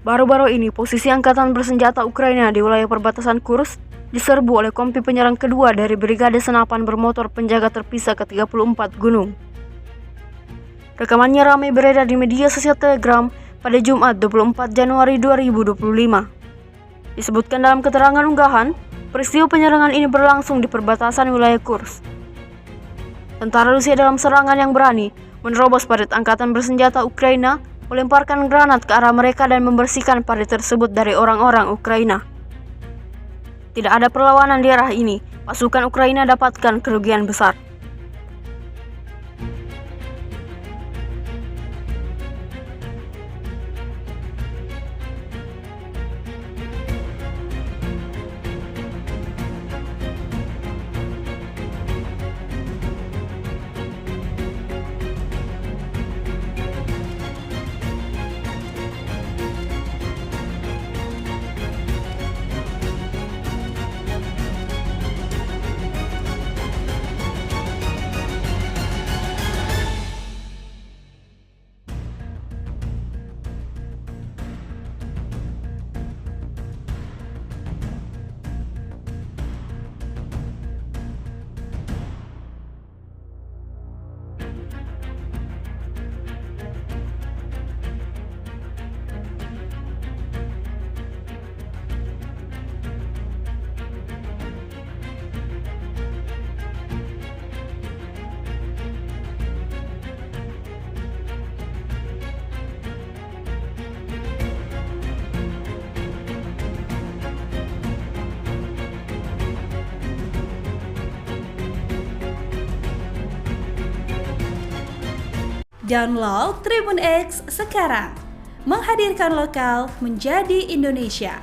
Baru-baru ini, posisi angkatan bersenjata Ukraina di wilayah perbatasan Kursk diserbu oleh kompi penyerang kedua dari Brigade Senapan Bermotor Penjaga Terpisah ke-34 Gunung. Rekamannya ramai beredar di media sosial Telegram pada Jumat 24 Januari 2025. Disebutkan dalam keterangan unggahan, peristiwa penyerangan ini berlangsung di perbatasan wilayah Kursk. Tentara Rusia dalam serangan yang berani menerobos parit angkatan bersenjata Ukraina, melemparkan granat ke arah mereka dan membersihkan parit tersebut dari orang-orang Ukraina. Tidak ada perlawanan di arah ini, pasukan Ukraina dapatkan kerugian besar. Download Tribun X sekarang, menghadirkan lokal menjadi Indonesia.